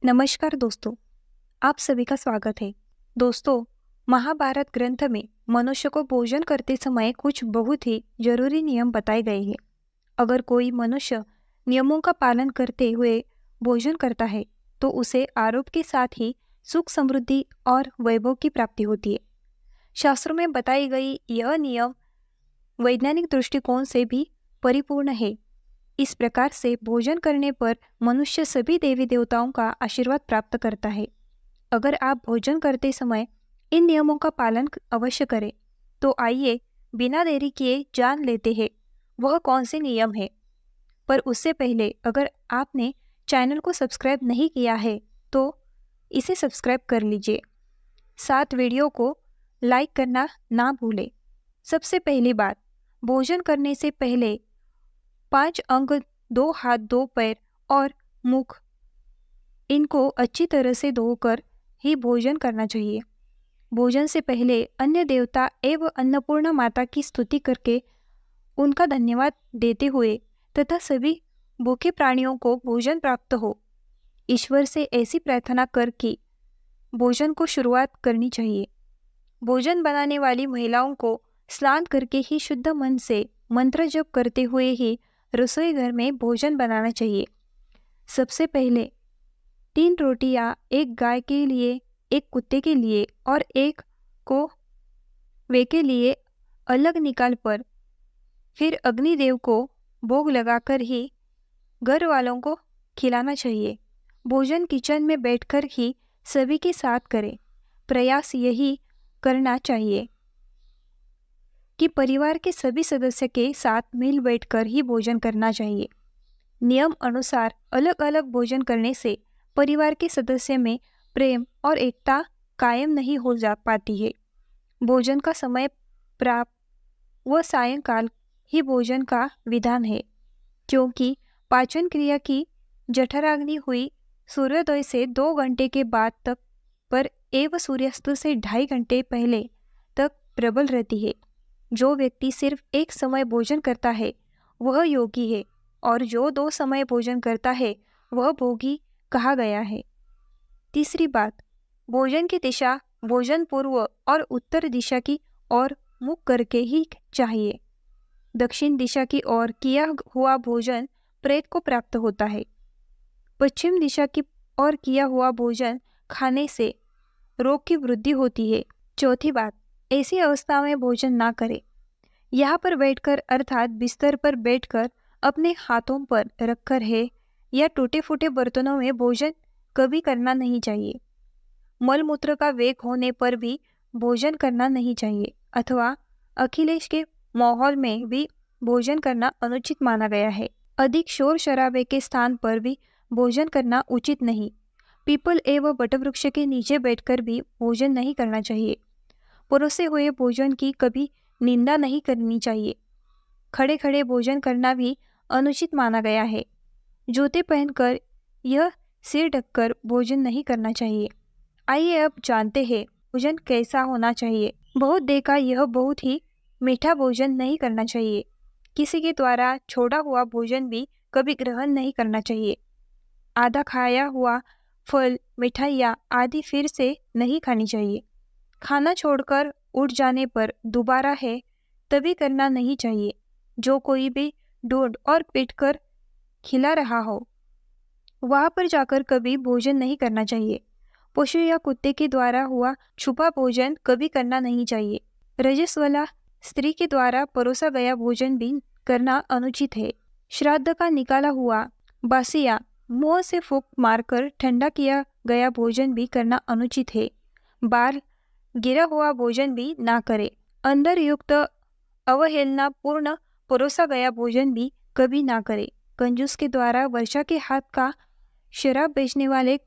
नमस्कार दोस्तों, आप सभी का स्वागत है। दोस्तों, महाभारत ग्रंथ में मनुष्य को भोजन करते समय कुछ बहुत ही जरूरी नियम बताए गए हैं। अगर कोई मनुष्य नियमों का पालन करते हुए भोजन करता है तो उसे आरोग्य के साथ ही सुख समृद्धि और वैभव की प्राप्ति होती है। शास्त्रों में बताई गई यह नियम वैज्ञानिक दृष्टिकोण से भी परिपूर्ण है। इस प्रकार से भोजन करने पर मनुष्य सभी देवी देवताओं का आशीर्वाद प्राप्त करता है। अगर आप भोजन करते समय इन नियमों का पालन अवश्य करें, तो आइए बिना देरी किए जान लेते हैं वह कौन से नियम है। पर उससे पहले अगर आपने चैनल को सब्सक्राइब नहीं किया है तो इसे सब्सक्राइब कर लीजिए। साथ वीडियो को लाइक करना ना भूलें। सबसे पहली बात, भोजन करने से पहले 5 अंग, 2 हाथ, 2 पैर और मुख, इनको अच्छी तरह से धोकर ही भोजन करना चाहिए। भोजन से पहले अन्य देवता एवं अन्नपूर्णा माता की स्तुति करके उनका धन्यवाद देते हुए तथा सभी भूखे प्राणियों को भोजन प्राप्त हो, ईश्वर से ऐसी प्रार्थना करके भोजन को शुरुआत करनी चाहिए। भोजन बनाने वाली महिलाओं को स्नान करके ही शुद्ध मन से मंत्र जप करते हुए ही रसोई घर में भोजन बनाना चाहिए। सबसे पहले 3 रोटियां, एक गाय के लिए, एक कुत्ते के लिए और एक को वे के लिए अलग निकाल कर फिर अग्निदेव को भोग लगाकर ही घर वालों को खिलाना चाहिए। भोजन किचन में बैठकर ही सभी के साथ करें। प्रयास यही करना चाहिए कि परिवार के सभी सदस्य के साथ मिल बैठकर ही भोजन करना चाहिए। नियम अनुसार अलग अलग भोजन करने से परिवार के सदस्य में प्रेम और एकता कायम नहीं हो जा पाती है। भोजन का समय प्रातः व सायंकाल ही भोजन का विधान है, क्योंकि पाचन क्रिया की जठराग्नि हुई सूर्योदय से 2 घंटे के बाद तक पर एवं सूर्यास्त से 2.5 घंटे पहले तक प्रबल रहती है। जो व्यक्ति सिर्फ एक समय भोजन करता है वह योगी है, और जो 2 समय भोजन करता है वह भोगी कहा गया है। तीसरी बात, भोजन की दिशा भोजन पूर्व और उत्तर दिशा की ओर मुख करके ही चाहिए। दक्षिण दिशा की ओर किया हुआ भोजन प्रेत को प्राप्त होता है। पश्चिम दिशा की ओर किया हुआ भोजन खाने से रोग की वृद्धि होती है। चौथी बात, ऐसी अवस्था में भोजन ना करें। यहाँ पर बैठकर अर्थात बिस्तर पर बैठकर अपने हाथों पर रखकर है या टूटे फूटे बर्तनों में भोजन कभी करना नहीं चाहिए। मलमूत्र का वेग होने पर भी भोजन करना नहीं चाहिए, अथवा अखिलेश के माहौल में भी भोजन करना अनुचित माना गया है। अधिक शोर शराबे के स्थान पर भी भोजन करना उचित नहीं। पीपल एवं वटवृक्ष के नीचे बैठकर भी भोजन नहीं करना चाहिए। परोसे हुए भोजन की कभी निंदा नहीं करनी चाहिए। खड़े खड़े भोजन करना भी अनुचित माना गया है। जूते पहनकर यह सिर ढककर भोजन नहीं करना चाहिए। आइए अब जानते हैं भोजन कैसा होना चाहिए। बहुत देखा यह बहुत ही मीठा भोजन नहीं करना चाहिए। किसी के द्वारा छोड़ा हुआ भोजन भी कभी ग्रहण नहीं करना चाहिए। आधा खाया हुआ फल, मिठाइयाँ आदि फिर से नहीं खानी चाहिए। खाना छोड़कर उठ जाने पर दोबारा है तभी करना नहीं चाहिए। जो कोई भी ढूंढ और पीट कर खिला रहा हो वहां पर जाकर कभी भोजन नहीं करना चाहिए। पशु या कुत्ते के द्वारा हुआ छुपा भोजन कभी करना नहीं चाहिए। रजस्वला स्त्री के द्वारा परोसा गया भोजन भी करना अनुचित है। श्राद्ध का निकाला हुआ बासी या मुंह से फूंक मारकर ठंडा किया गया भोजन भी करना अनुचित है। बाहर गिरा हुआ भोजन भी ना करे। अंदर युक्त अवहेलना पूर्ण परोसा गया भोजन भी कभी ना करे। कंजूस के द्वारा वर्षा के हाथ का शराब बेचने वाले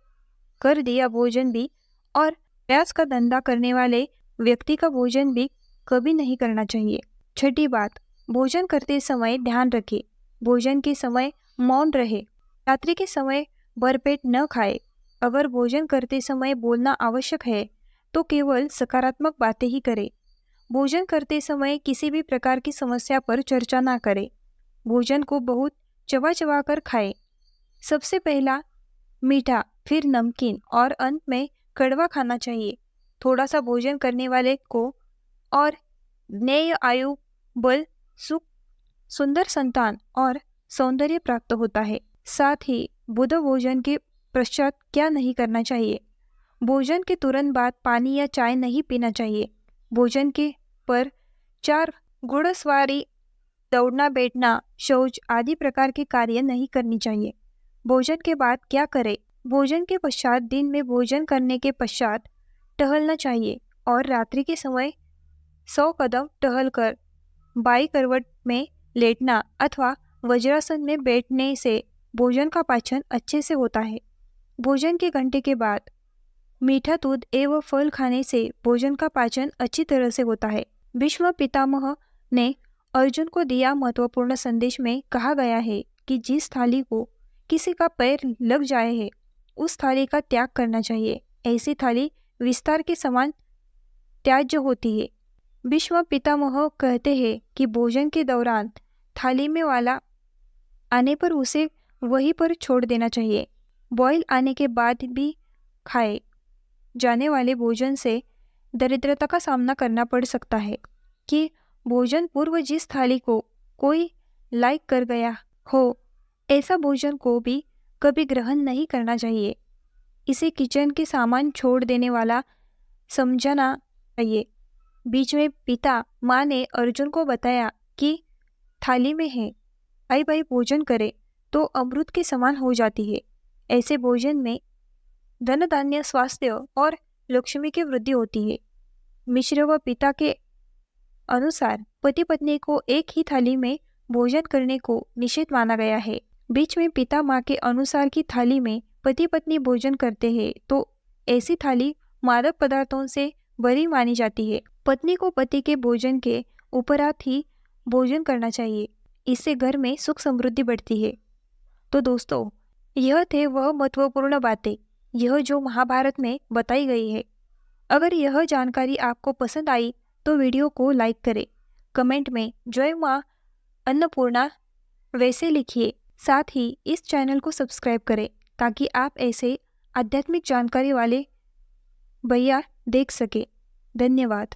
कर दिया भोजन भी और प्याज का धंधा करने वाले व्यक्ति का भोजन भी कभी नहीं करना चाहिए। छठी बात, भोजन करते समय ध्यान रखें। भोजन के समय मौन रहे। रात्रि के समय भरपेट न खाए। अगर भोजन करते समय बोलना आवश्यक है तो केवल सकारात्मक बातें ही करें। भोजन करते समय किसी भी प्रकार की समस्या पर चर्चा ना करें। भोजन को बहुत चबा चबा कर खाएं। सबसे पहला मीठा फिर नमकीन और अंत में कड़वा खाना चाहिए। थोड़ा सा भोजन करने वाले को और नए आयु, बल, सुख, सुंदर संतान और सौंदर्य प्राप्त होता है। साथ ही बुध भोजन के पश्चात क्या नहीं करना चाहिए? भोजन के तुरंत बाद पानी या चाय नहीं पीना चाहिए। भोजन के पर 4 घुड़सवारी, दौड़ना, बैठना, शौच आदि प्रकार के कार्य नहीं करनी चाहिए। भोजन के बाद क्या करें? भोजन के पश्चात दिन में भोजन करने के पश्चात टहलना चाहिए और रात्रि के समय 100 कदम टहलकर बाई करवट में लेटना अथवा वज्रासन में बैठने से भोजन का पाचन अच्छे से होता है। भोजन के घंटे के बाद मीठा दूध एवं फल खाने से भोजन का पाचन अच्छी तरह से होता है। भीष्म पितामह ने अर्जुन को दिया महत्वपूर्ण संदेश में कहा गया है कि जिस थाली को किसी का पैर लग जाए है, उस थाली का त्याग करना चाहिए। ऐसी थाली विस्तार के समान त्याज्य होती है। भीष्म पितामह कहते हैं कि भोजन के दौरान थाली में वाला आने पर उसे वहीं पर छोड़ देना चाहिए। बॉयल आने के बाद भी खाए जाने वाले भोजन से दरिद्रता का सामना करना पड़ सकता है कि भोजन पूर्व जिस थाली को कोई लाइक कर गया हो, ऐसा भोजन को भी कभी ग्रहण नहीं करना चाहिए। इसे किचन के सामान छोड़ देने वाला समझना चाहिए। बीच में पिता माँ ने अर्जुन को बताया कि थाली में है, आई भाई भोजन करे तो अमृत के समान हो जाती है। ऐसे भोजन में धन, धान्य, स्वास्थ्य और लक्ष्मी की वृद्धि होती है। मिश्र व पिता के अनुसार पति पत्नी को एक ही थाली में भोजन करने को निषेध माना गया है। बीच में पिता माँ के अनुसार की थाली में पति पत्नी भोजन करते हैं तो ऐसी थाली मादक पदार्थों से भरी मानी जाती है। पत्नी को पति के भोजन के उपरांत ही भोजन करना चाहिए। इससे घर में सुख समृद्धि बढ़ती है। तो दोस्तों, यह थे वह महत्वपूर्ण बातें यह जो महाभारत में बताई गई है। अगर यह जानकारी आपको पसंद आई तो वीडियो को लाइक करें, कमेंट में जय माँ अन्नपूर्णा वैसे लिखिए। साथ ही इस चैनल को सब्सक्राइब करें ताकि आप ऐसे आध्यात्मिक जानकारी वाले भैया देख सके। धन्यवाद।